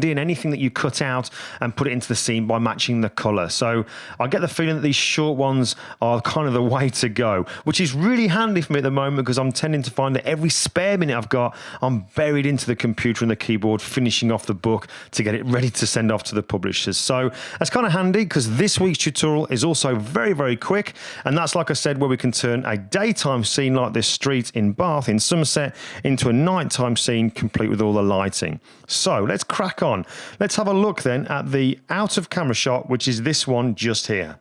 in anything that you cut out and put it into the scene by matching the color. So I get the feeling that these short ones are kind of the way to go, which is really handy for me at the moment because I'm tending to find that every spare minute I've got, I'm buried into the computer and the keyboard, finishing off the book to get it ready to send off to the publishers. So that's kind of handy because this week's tutorial is also very, very quick. And that's, like I said, where we can turn a daytime scene like this street in Bath in Somerset into a nighttime scene complete with all the lighting. So let's crack on. Let's have a look then at the out of camera shot, which is this one just here.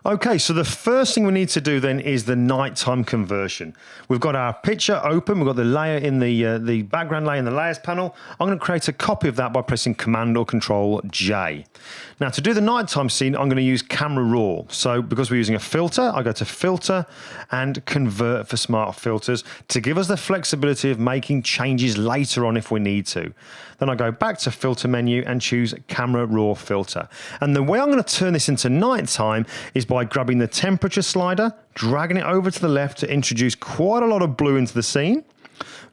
Okay, so the first thing we need to do then is the nighttime conversion. We've got our picture open, we've got the layer in the background layer in the layers panel. I'm going to create a copy of that by pressing Command or Control J. Now to do the nighttime scene, I'm going to use Camera Raw. So because we're using a filter, I go to Filter and Convert for Smart Filters to give us the flexibility of making changes later on if we need to. Then I go back to Filter menu and choose Camera Raw Filter. And the way I'm going to turn this into nighttime is by grabbing the temperature slider, dragging it over to the left to introduce quite a lot of blue into the scene.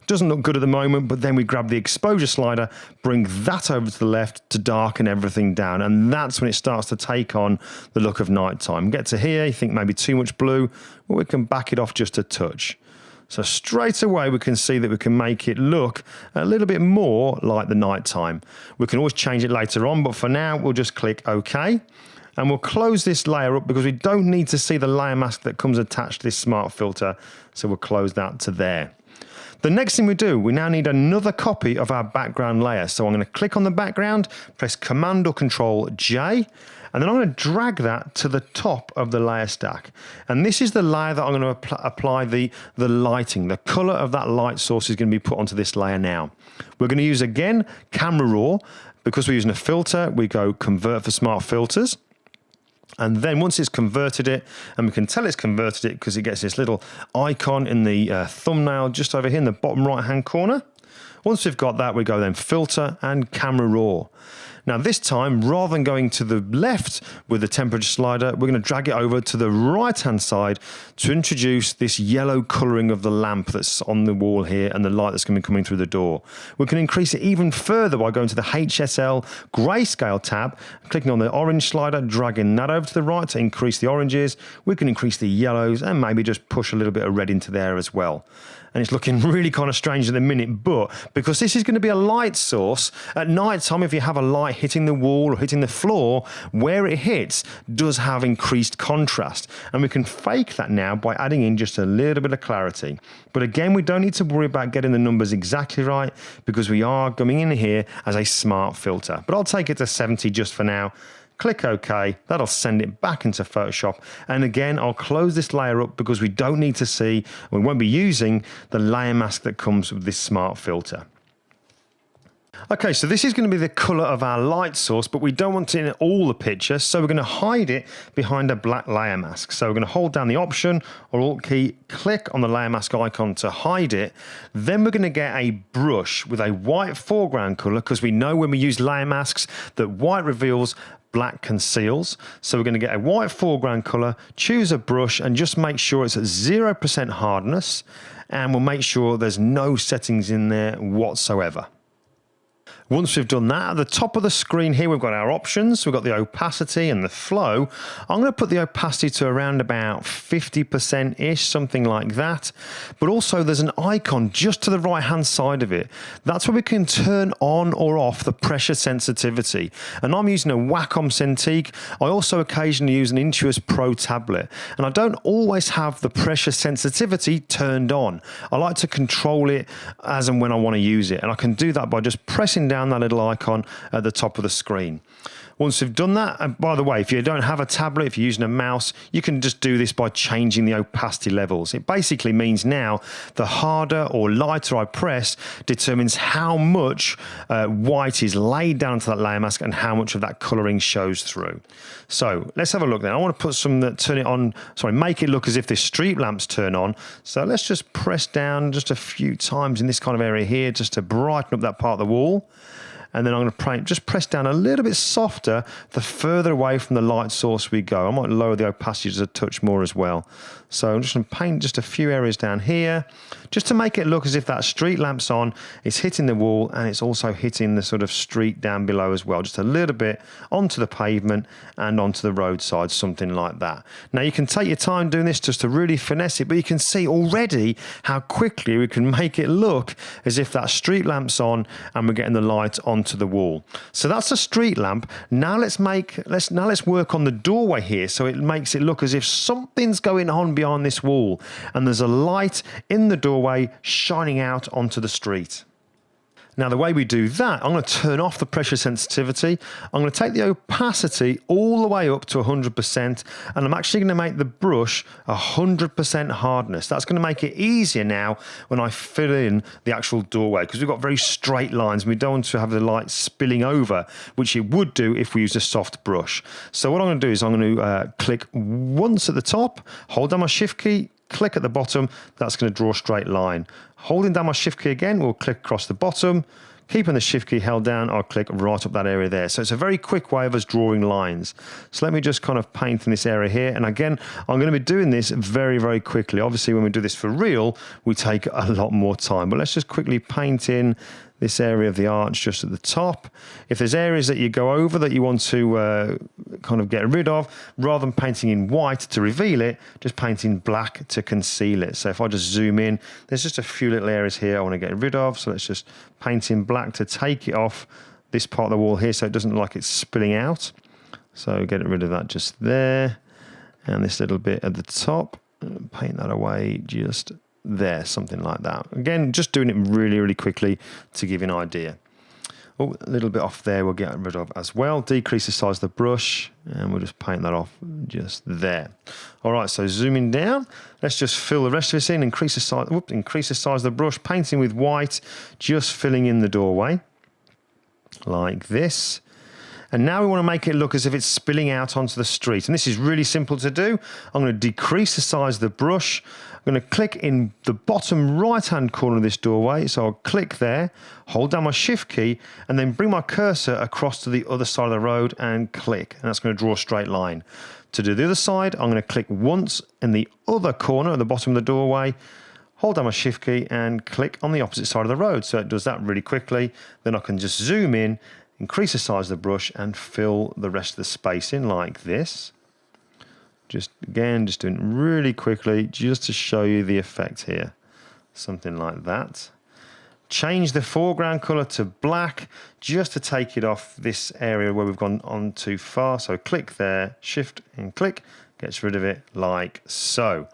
Doesn't look good at the moment, but then we grab the exposure slider, bring that over to the left to darken everything down. And that's when it starts to take on the look of nighttime. Get to here, you think maybe too much blue, well, we can back it off just a touch. So straight away we can see that we can make it look a little bit more like the nighttime. We can always change it later on, but for now we'll just click OK. And we'll close this layer up because we don't need to see the layer mask that comes attached to this smart filter. So we'll close that to there. The next thing we do, we now need another copy of our background layer. So I'm going to click on the background, press Command or Control J, and then I'm going to drag that to the top of the layer stack. And this is the layer that I'm going to apply the lighting. The color of that light source is going to be put onto this layer now. We're going to use, again, Camera Raw. Because we're using a filter, we go Convert for Smart Filters. And then once it's converted it, and we can tell it's converted it because it gets this little icon in the thumbnail just over here in the bottom right hand corner. Once we've got that, we go then Filter and Camera Raw. Now this time, rather than going to the left with the temperature slider, we're going to drag it over to the right hand side to introduce this yellow colouring of the lamp that's on the wall here and the light that's going to be coming through the door. We can increase it even further by going to the HSL Grayscale tab, clicking on the orange slider, dragging that over to the right to increase the oranges. We can increase the yellows and maybe just push a little bit of red into there as well. And it's looking really kind of strange at the minute, but because this is going to be a light source, at night time, if you have a light hitting the wall or hitting the floor, where it hits does have increased contrast. And we can fake that now by adding in just a little bit of clarity. But again, we don't need to worry about getting the numbers exactly right because we are coming in here as a smart filter. But I'll take it to 70 just for now. Click OK, that'll send it back into Photoshop. And again, I'll close this layer up because we don't need to see, we won't be using the layer mask that comes with this smart filter. Okay, so this is going to be the color of our light source, but we don't want it in all the picture, so we're going to hide it behind a black layer mask. So we're going to hold down the Option or Alt key, click on the layer mask icon to hide it. Then we're going to get a brush with a white foreground color because we know when we use layer masks that white reveals, black conceals. So we're going to get a white foreground color, choose a brush and just make sure it's at 0% hardness, and we'll make sure there's no settings in there whatsoever. Once we've done that, at the top of the screen here, we've got our options. We've got the opacity and the flow. I'm going to put the opacity to around about 50%-ish, something like that. But also there's an icon just to the right-hand side of it. That's where we can turn on or off the pressure sensitivity. And I'm using a Wacom Cintiq. I also occasionally use an Intuos Pro tablet. And I don't always have the pressure sensitivity turned on. I like to control it as and when I want to use it. And I can do that by just pressing down that little icon at the top of the screen. Once we've done that, and by the way, if you don't have a tablet, if you're using a mouse, you can just do this by changing the opacity levels. It basically means now the harder or lighter I press determines how much white is laid down to that layer mask and how much of that colouring shows through. So let's have a look then. I want to put some that turn it on, make it look as if the street lamps turn on. So let's just press down just a few times in this kind of area here just to brighten up that part of the wall. and then I'm going to just press down a little bit softer the further away from the light source we go. I might lower the opacity just a touch more as well. So I'm just going to paint just a few areas down here, just to make it look as if that street lamp's on, it's hitting the wall, and it's also hitting the sort of street down below as well, just a little bit onto the pavement and onto the roadside, something like that. Now you can take your time doing this just to really finesse it, but you can see already how quickly we can make it look as if that street lamp's on and we're getting the light onto the wall. So that's a street lamp. Now let's work on the doorway here, so it makes it look as if something's going on behind this wall and there's a light in the doorway shining out onto the street. Now the way we do that, I'm going to turn off the pressure sensitivity. I'm going to take the opacity all the way up to 100%, and I'm actually going to make the brush 100% hardness. That's going to make it easier now when I fill in the actual doorway, because we've got very straight lines and we don't want to have the light spilling over, which it would do if we use a soft brush. So what I'm going to do is I'm going to click once at the top, hold down my shift key, click at the bottom. That's going to draw a straight line. Holding down my shift key again, we'll click across the bottom. Keeping the shift key held down, I'll click right up that area there. So it's a very quick way of us drawing lines. So let me just kind of paint in this area here. And again, I'm going to be doing this very, very quickly. Obviously, when we do this for real, we take a lot more time. But let's just quickly paint in this area of the arch just at the top. If there's areas that you go over that you want to kind of get rid of, rather than painting in white to reveal it, just paint in black to conceal it. So if I just zoom in, there's just a few little areas here I want to get rid of. So let's just paint in black to take it off this part of the wall here so it doesn't look like it's spilling out. So get rid of that just there. And this little bit at the top, paint that away just there, something like that. Again, just doing it really, really quickly to give you an idea. Oh, a little bit off there we'll get rid of as well. Decrease the size of the brush, and we'll just paint that off just there. All right, so zooming down, let's just fill the rest of this in, increase the size of the brush, painting with white, just filling in the doorway, like this. And now we want to make it look as if it's spilling out onto the street. And this is really simple to do. I'm going to decrease the size of the brush. I'm going to click in the bottom right-hand corner of this doorway. So I'll click there, hold down my shift key, and then bring my cursor across to the other side of the road and click. And that's going to draw a straight line. To do the other side, I'm going to click once in the other corner at the bottom of the doorway, hold down my shift key and click on the opposite side of the road. So it does that really quickly. Then I can just zoom in, increase the size of the brush and fill the rest of the space in like this. Just again, just doing it really quickly just to show you the effect here. Something like that. Change the foreground color to black just to take it off this area where we've gone on too far. So click there, shift and click, gets rid of it like so.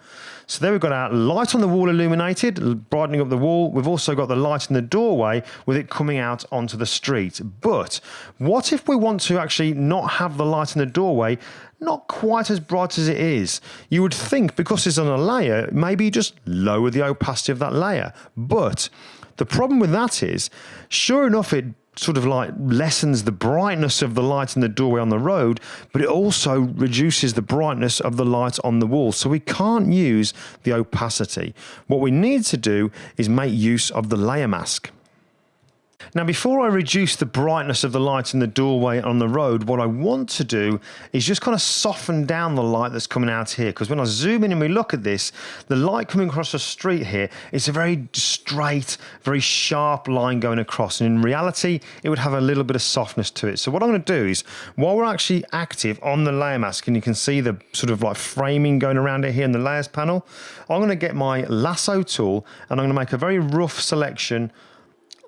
So there we've got our light on the wall illuminated, brightening up the wall. We've also got the light in the doorway with it coming out onto the street. But what if we want to actually not have the light in the doorway not quite as bright as it is? You would think because it's on a layer, maybe just lower the opacity of that layer. But the problem with that is, sure enough, it sort of like lessens the brightness of the light in the doorway on the road, but it also reduces the brightness of the light on the wall. So we can't use the opacity. What we need to do is make use of the layer mask. Now, before I reduce the brightness of the light in the doorway on the road, what I want to do is just kind of soften down the light that's coming out here. Because when I zoom in and we look at this, the light coming across the street here, it's a very straight, very sharp line going across. And in reality, it would have a little bit of softness to it. So what I'm going to do is, while we're actually active on the layer mask, and you can see the sort of like framing going around it here in the layers panel, I'm going to get my lasso tool and I'm going to make a very rough selection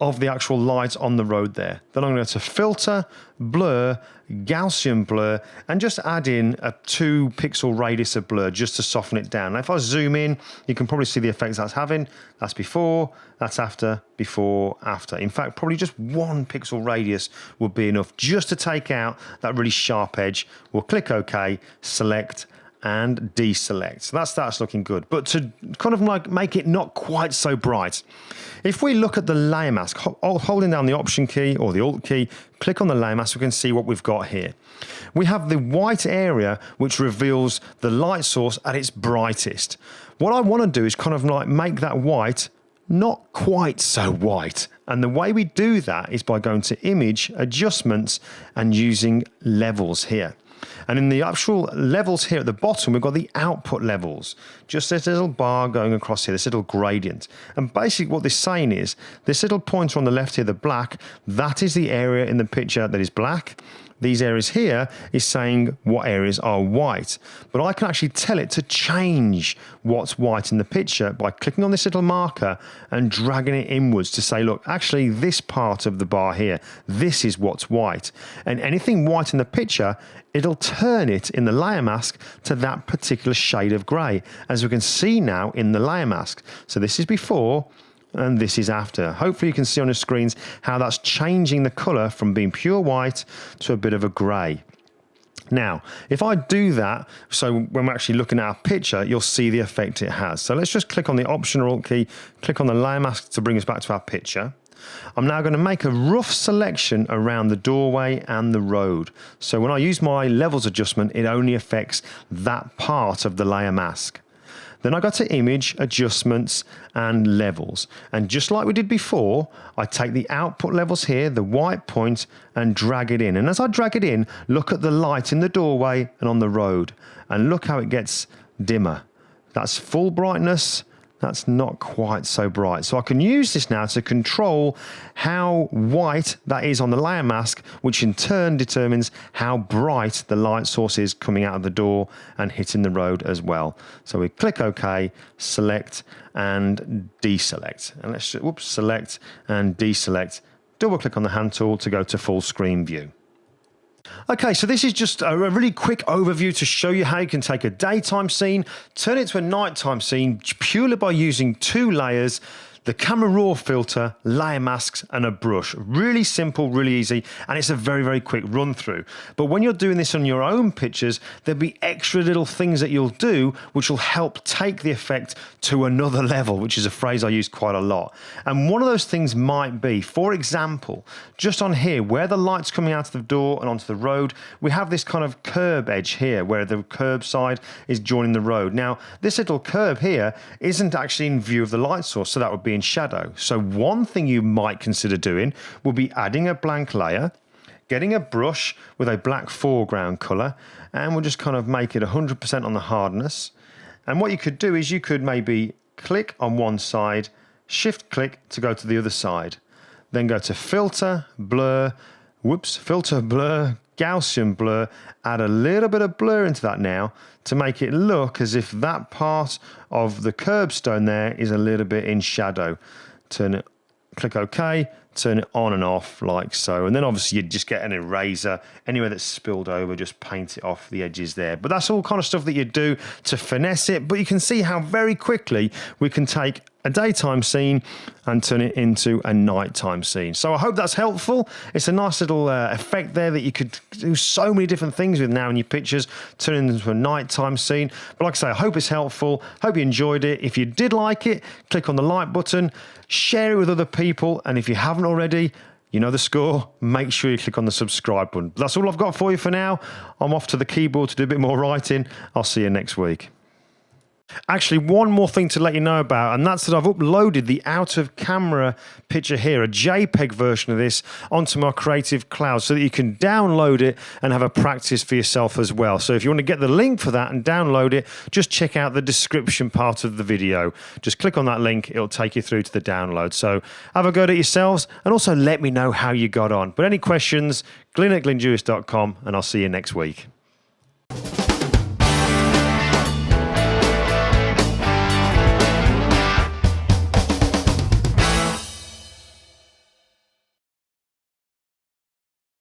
of the actual light on the road there. Then I'm going to filter, blur, Gaussian blur, and just add in a 2 pixel radius of blur just to soften it down. Now, if I zoom in, you can probably see the effects that's having. That's before, that's after, before, after. In fact, probably just 1 pixel radius would be enough just to take out that really sharp edge. We'll click OK, select, and deselect. So that's looking good. But to kind of like make it not quite so bright, if we look at the layer mask, holding down the Option key or the Alt key, click on the layer mask, we can see what we've got here. We have the white area which reveals the light source at its brightest. What I want to do is kind of like make that white not quite so white. And the way we do that is by going to Image, Adjustments, and using Levels here. And in the actual levels here at the bottom, we've got the output levels. Just this little bar going across here, this little gradient. And basically what this is saying is, this little pointer on the left here, the black, that is the area in the picture that is black. These areas here is saying what areas are white. But I can actually tell it to change what's white in the picture by clicking on this little marker and dragging it inwards to say, look, actually this part of the bar here, this is what's white. And anything white in the picture, it'll turn it in the layer mask to that particular shade of grey, as we can see now in the layer mask. So this is before, and this is after. Hopefully you can see on the screens how that's changing the colour from being pure white to a bit of a grey. Now, if I do that, so when we're actually looking at our picture, you'll see the effect it has. So let's just click on the Option or Alt key, click on the layer mask to bring us back to our picture. I'm now going to make a rough selection around the doorway and the road. So when I use my levels adjustment, it only affects that part of the layer mask. Then I go to Image, Adjustments, and Levels. And just like we did before, I take the output levels here, the white point, and drag it in. And as I drag it in, look at the light in the doorway and on the road. And look how it gets dimmer. That's full brightness. That's not quite so bright. So I can use this now to control how white that is on the layer mask, which in turn determines how bright the light source is coming out of the door and hitting the road as well. So we click OK, select and deselect. And let's just, select and deselect. Double click on the hand tool to go to full screen view. Okay, so this is just a really quick overview to show you how you can take a daytime scene, turn it to a nighttime scene purely by using 2 layers, the camera raw filter, layer masks, and a brush. Really simple, really easy, and it's a very, very quick run through. But when you're doing this on your own pictures, there'll be extra little things that you'll do which will help take the effect to another level, which is a phrase I use quite a lot. And one of those things might be, for example, just on here, where the light's coming out of the door and onto the road, we have this kind of curb edge here, where the curb side is joining the road. Now, this little curb here isn't actually in view of the light source, so that would be in shadow. So one thing you might consider doing will be adding a blank layer, getting a brush with a black foreground color, and we'll just kind of make it 100% on the hardness. And what you could do is you could maybe click on one side, shift click to go to the other side, then go to filter, blur, filter, blur, Gaussian blur, add a little bit of blur into that now to make it look as if that part of the curbstone there is a little bit in shadow. Turn it, click OK, turn it on and off like so. And then obviously you just get an eraser. Anywhere that's spilled over, just paint it off the edges there. But that's all kind of stuff that you do to finesse it. But you can see how very quickly we can take a daytime scene and turn it into a nighttime scene. So I hope that's helpful. It's a nice little effect there that you could do so many different things with now in your pictures, turn it into a nighttime scene. But like I say, I hope it's helpful. Hope you enjoyed it. If you did like it, click on the like button, share it with other people. And if you haven't already, you know the score. Make sure you click on the subscribe button. That's all I've got for you for now. I'm off to the keyboard to do a bit more writing. I'll see you next week. Actually, one more thing to let you know about, and that's that I've uploaded the out of camera picture here, a JPEG version of this, onto my Creative Cloud so that you can download it and have a practice for yourself as well. So if you want to get the link for that and download it, just check out the description part of the video. Just click on that link, it'll take you through to the download. So have a go at it yourselves and also let me know how you got on. But any questions, glyn@glynjewis.com, and I'll see you next week.